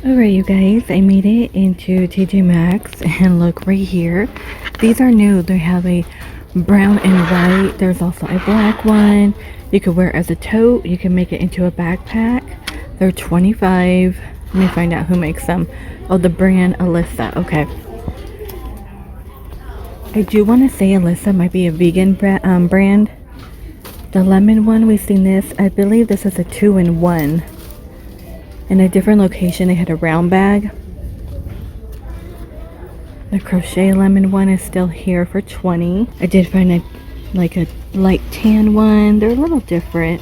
Alright, you guys, I made it into TJ Maxx and look right here. These are new. They have a brown and white. There's also a black one. You could wear it as a tote. You can make it into a backpack. They're 25. Let me find out who makes them. Oh, the brand Alyssa. Okay. I do want to say Alyssa might be a vegan brand. The lemon one, we've seen this. I believe this is a 2-in-1. In a different location, they had a round bag. The crochet lemon one is still here for 20. I did find a light tan one. They're a little different.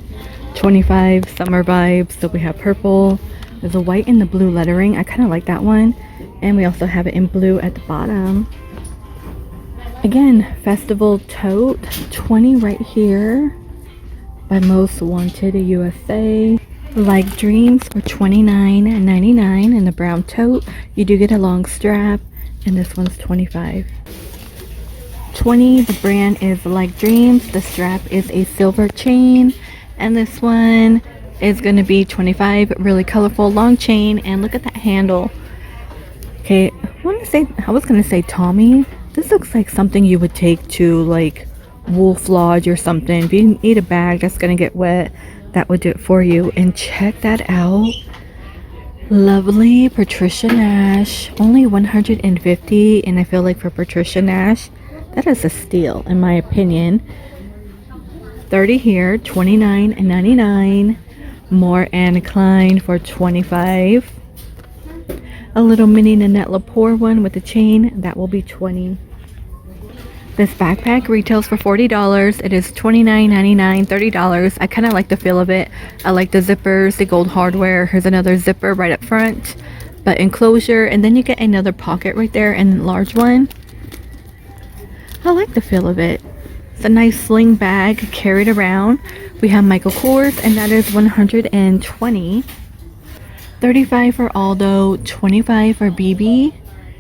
25 summer vibes. So we have purple. There's a white and the blue lettering. I kind of like that one. And we also have it in blue at the bottom. Again, festival tote. 20 right here. By Most Wanted USA. Like Dreams for $29.99 in the brown tote. You do get a long strap, and this one's 25. 20, the brand is Like Dreams. The strap is a silver chain, and this one is going to be 25. Really colorful long chain, and look at that handle. Okay, I was gonna say Tommy. This looks like something you would take to like Wolf Lodge or something. If you need a bag that's gonna get wet, that would do it for you. And check that out. Lovely Patricia Nash. Only 150, and I feel like for Patricia Nash, that is a steal in my opinion. 30 here, $29.99. More Anne Klein for 25. A little mini Nanette Lepore one with a chain, that will be 20. This backpack retails for $40. It is $29.99, $30. I kind of like the feel of it. I like the zippers, the gold hardware. Here's another zipper right up front, but enclosure, and then you get another pocket right there and large one. I like the feel of it. It's a nice sling bag carried around. We have Michael Kors, and that is 120. 35 for Aldo, 25 for BB.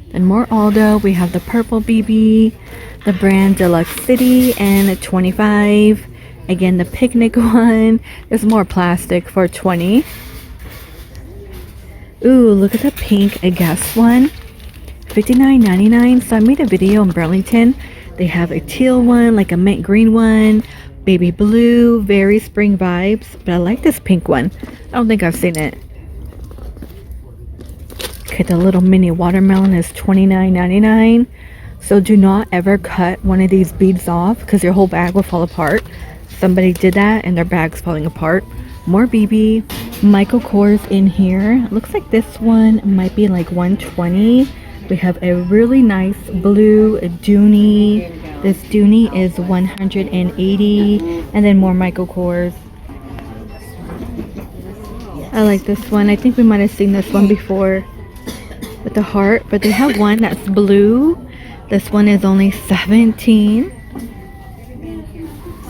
Then more Aldo. We have the purple BB, the brand Deluxe City, and 25. Again, the picnic one. There's more plastic for 20. Ooh, look at the pink Guess one. $59.99. So I made a video in Burlington. They have a teal one, like a mint green one, baby blue, very spring vibes. But I like this pink one. I don't think I've seen it. Okay, the little mini watermelon is $29.99. So do not ever cut one of these beads off because your whole bag will fall apart. Somebody did that and their bag's falling apart. More BB. Michael Kors in here. Looks like this one might be like 120. We have a really nice blue Dooney. This Dooney is 180. And then more Michael Kors. I like this one. I think we might have seen this one before with the heart, but they have one that's blue. This one is only $17.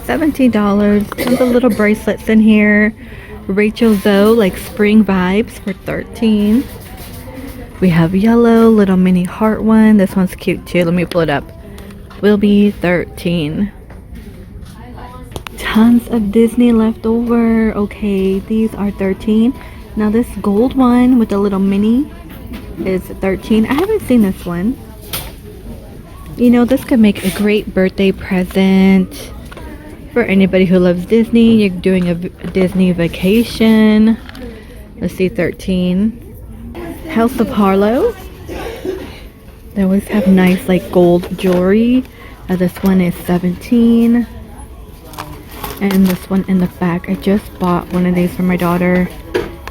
Tons of little bracelets in here. Rachel Zoe, like spring vibes, for $13. We have yellow, little mini heart one. This one's cute too. Let me pull it up. Will be $13. Tons of Disney left over. Okay, these are $13. Now this gold one with the little mini is $13. I haven't seen this one. You know, this could make a great birthday present for anybody who loves Disney. You're doing a Disney vacation. Let's see, 13. House of Harlow. They always have nice like gold jewelry. This one is 17. And this one in the back. I just bought one of these for my daughter.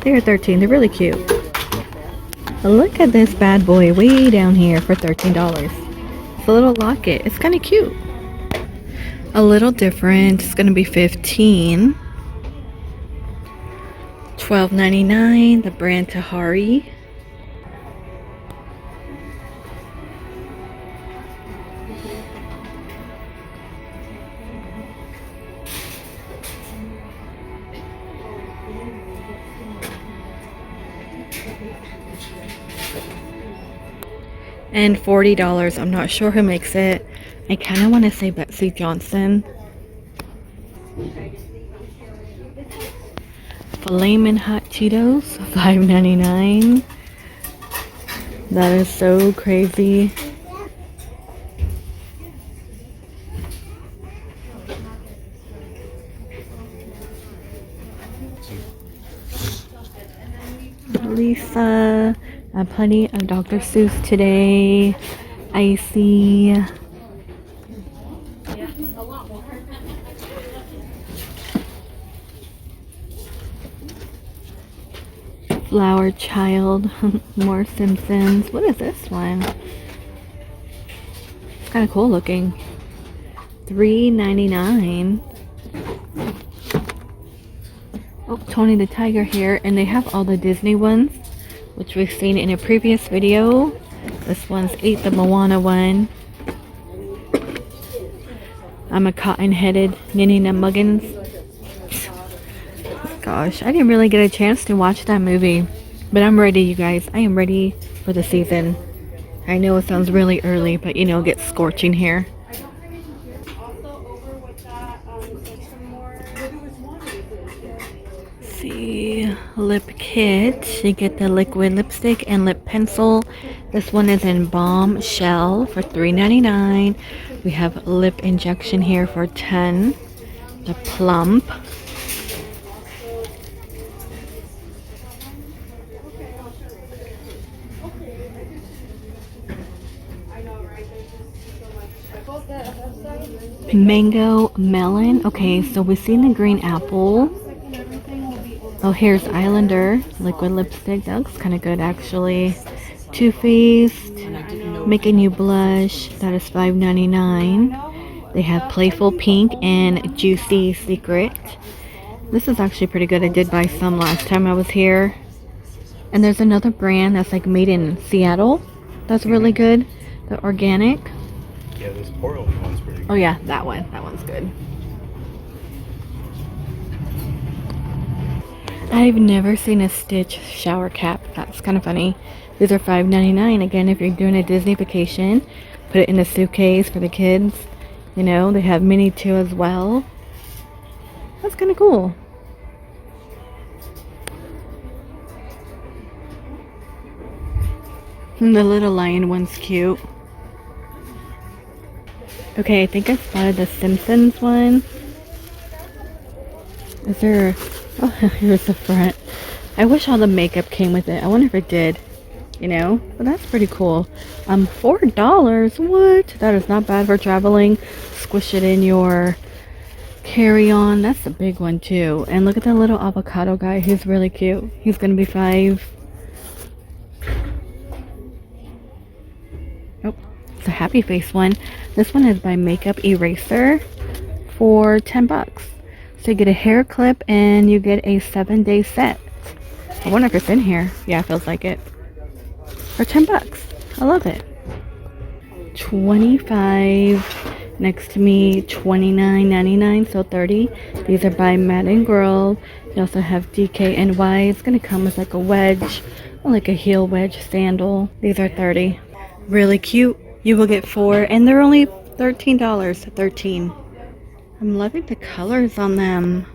They're 13. They're really cute. Look at this bad boy way down here for $13. It's a little locket. It's kind of cute. A little different. It's going to be 15. $12.99. The brand Tahari. And $40. I'm not sure who makes it. I kind of want to say Betsy Johnson. Flamin' Hot Cheetos, $5.99. That is so crazy. Lisa, plenty of Dr. Seuss today. Icy. Flower Child. More Simpsons. What is this one? It's kind of cool looking. $3.99. Oh, Tony the Tiger here, and they have all the Disney ones, which we've seen in a previous video. This one's 8, the Moana one. I'm a cotton-headed Nina Muggins. Gosh, I didn't really get a chance to watch that movie, but I'm ready, you guys. I am ready for the season. I know it sounds really early, but you know, it gets scorching here. See, lip kit. You get the liquid lipstick and lip pencil. This one is in Balm Shell for $3.99. We have lip injection here for $10. The plump. Mango melon. Okay, so we've seen the green apple. Oh, here's Islander liquid lipstick. That looks kind of good, actually. Too Faced, making you blush. That is $5.99. They have Playful Pink and Juicy Secret. This is actually pretty good. I did buy some last time I was here. And there's another brand that's like made in Seattle. That's really good. The organic. Yeah, this Portland one's pretty good. Oh yeah, that one. That one's good. I've never seen a Stitch shower cap. That's kind of funny. These are $5.99. Again, if you're doing a Disney vacation, put it in a suitcase for the kids. You know, they have mini too as well. That's kind of cool. And the little lion one's cute. Okay, I think I spotted the Simpsons one. Is there... Oh, here's the front. I wish all the makeup came with it. I wonder if it did. You know? But that's pretty cool. $4? What? That is not bad for traveling. Squish it in your carry-on. That's a big one too. And look at that little avocado guy. He's really cute. He's gonna be $5. Oh, it's a happy face one. This one is by Makeup Eraser for $10. So you get a hair clip and you get a 7-day set. I wonder if it's in here. Yeah, it feels like it. For $10. I love it. 25. Next to me, $29.99, so 30. These are by Madden Girl. They also have DKNY. It's gonna come with like a wedge or like a heel wedge sandal. These are 30. Really cute. You will get 4, and they're only $13. 13. I'm loving the colors on them.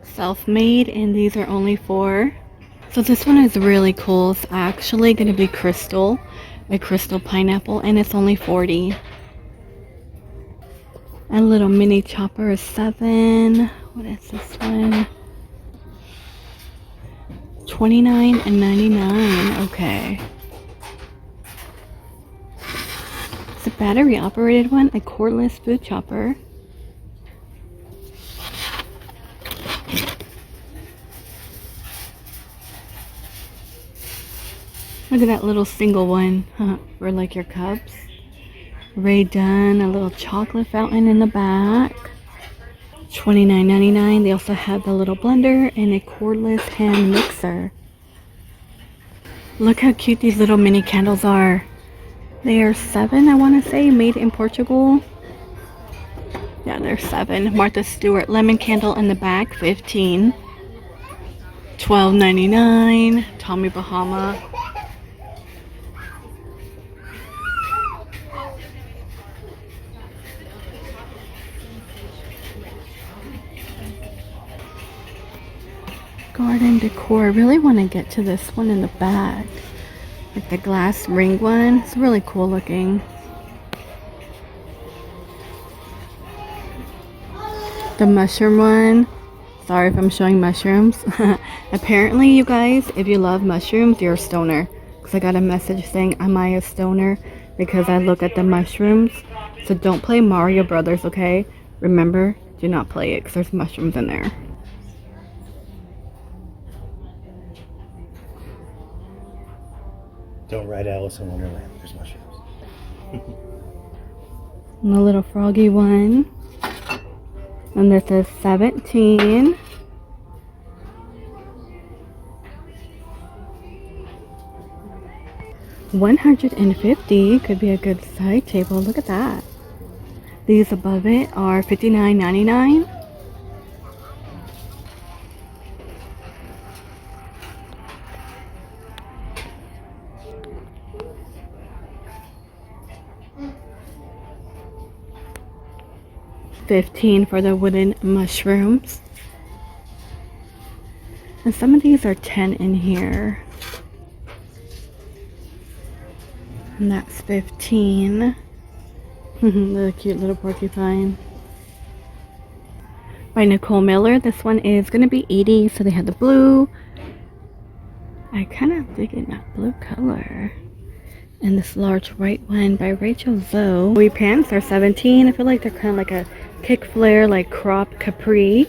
Self-made, and these are only 4. So this one is really cool. It's actually going to be crystal, a crystal pineapple, and it's only 40. A little mini chopper is 7. What is this one? $29.99. Okay. It's a battery operated one, a cordless food chopper. Look at that little single one for like your cups. Ray Dunn, a little chocolate fountain in the back. $29.99. They also have the little blender and a cordless hand mixer. Look how cute these little mini candles are. They are 7, I want to say, made in Portugal. Yeah, they're 7. Martha Stewart lemon candle in the back, 15. $12.99. Tommy Bahama. garden decor. I really want to get to this one in the back. Like the glass ring one. It's really cool looking. The mushroom one. Sorry if I'm showing mushrooms. Apparently, you guys, if you love mushrooms, you're a stoner. Because I got a message saying, am I a stoner? Because I look at the mushrooms. So don't play Mario Brothers, okay? Remember, do not play it because there's mushrooms in there. Don't ride Alice in Wonderland. There's mushrooms. And the little froggy one. And this is 17. $150 could be a good side table. Look at that. These above it are $59.99. $15 for the wooden mushrooms. And some of these are 10 in here. And that's 15. The cute little porcupine. By Nicole Miller. This one is going to be 80. So they had the blue. I kind of dig in that blue color. And this large white one by Rachel Zoe. Bowie pants are 17. I feel like they're kind of like a kick flare, like crop capri.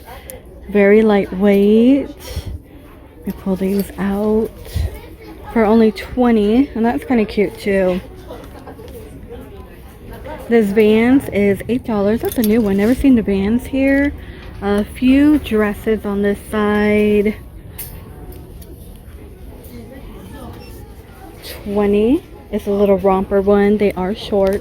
Very lightweight. I pull these out for only 20, and that's kind of cute too. This Vans is $8. That's a new one. Never seen the Vans here. A few dresses on this side. 20. It's a little romper one. They are short.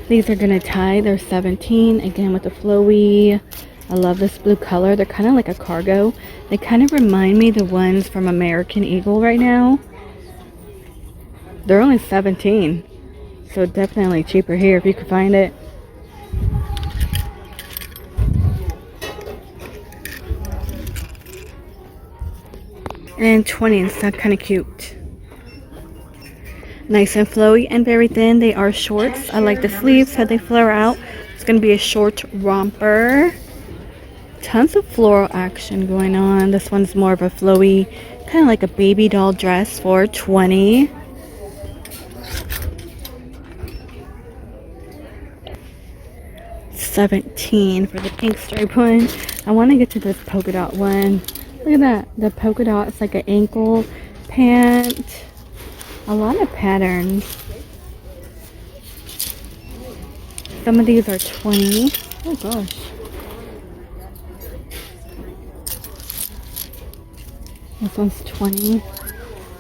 These are gonna tie. They're 17. Again with the flowy. I love this blue color. They're kind of like a cargo. They kind of remind me the ones from American Eagle right now. They're only 17. So definitely cheaper here if you can find it. And 20 instead, kind of cute. Nice and flowy and very thin. They are shorts. I like the sleeves, how they flare out. It's going to be a short romper. Tons of floral action going on. This one's more of a flowy, kind of like a baby doll dress for 20. $17 for the pink stripe one. I want to get to this polka dot one. Look at that. The polka dot, it's like an ankle pant. A lot of patterns. Some of these are 20. Oh gosh. This one's 20.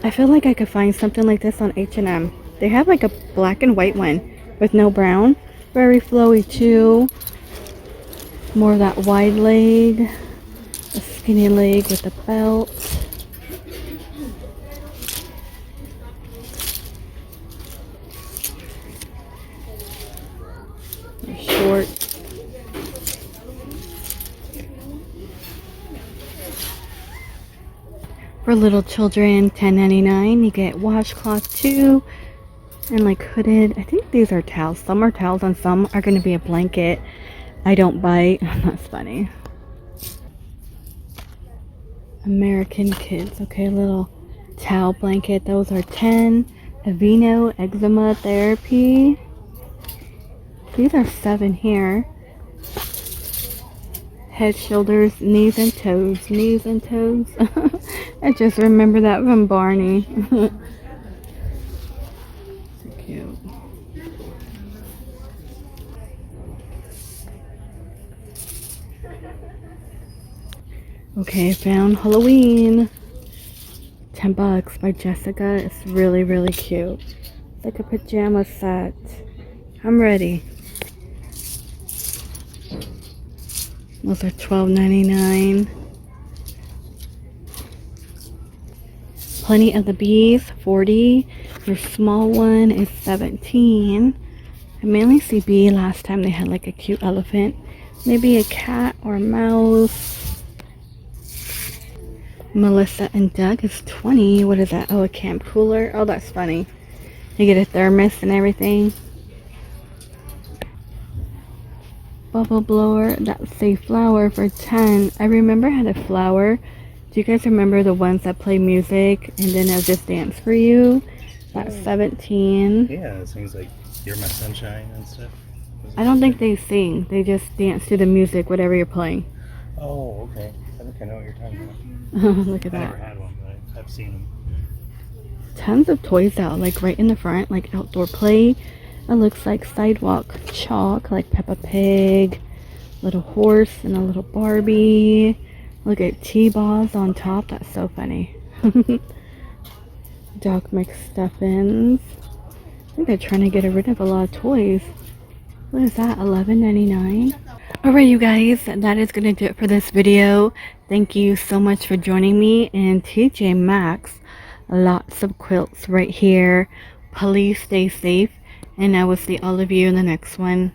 I feel like I could find something like this on H&M. They have like a black and white one with no brown. Very flowy too. More of that wide leg. A skinny leg with a belt. Short. For little children, $10.99. You get washcloth too. And like hooded. I think these are towels. Some are towels and some are going to be a blanket. I don't bite. That's funny. American Kids. Okay, little towel blanket. Those are 10. Aveeno Eczema Therapy. These are 7 here. Head, shoulders, knees and toes. Knees and toes. I just remember that from Barney. So cute. Okay, I found Halloween. $10 by Jessica. It's really, really cute. It's like a pajama set. I'm ready. Those are $12.99. Plenty of the Bees, $40. Your small one is $17. I mainly see bee. Last time they had like a cute elephant. Maybe a cat or a mouse. Melissa and Doug is 20. What is that? Oh, a camp cooler. Oh, that's funny. You get a thermos and everything. Bubble blower. That's a flower for 10. I remember I had a flower. Do you guys remember the ones that play music and then they'll just dance for you? That's 17. Yeah, it seems like You're My Sunshine and stuff. I don't think they sing. They just dance to the music, whatever you're playing. Oh, okay. I think I know what you're talking about. Look at I that. never had one, but I've seen them. Tons of toys out, like right in the front, like outdoor play. It looks like sidewalk chalk, like Peppa Pig, little horse and a little Barbie. Look at T-balls on top. That's so funny. Dog McStuffins. I think they're trying to get rid of a lot of toys. What is that? $11.99. Alright, you guys, that is going to do it for this video. Thank you so much for joining me in TJ Maxx. Lots of quilts right here. Please stay safe, and I will see all of you in the next one.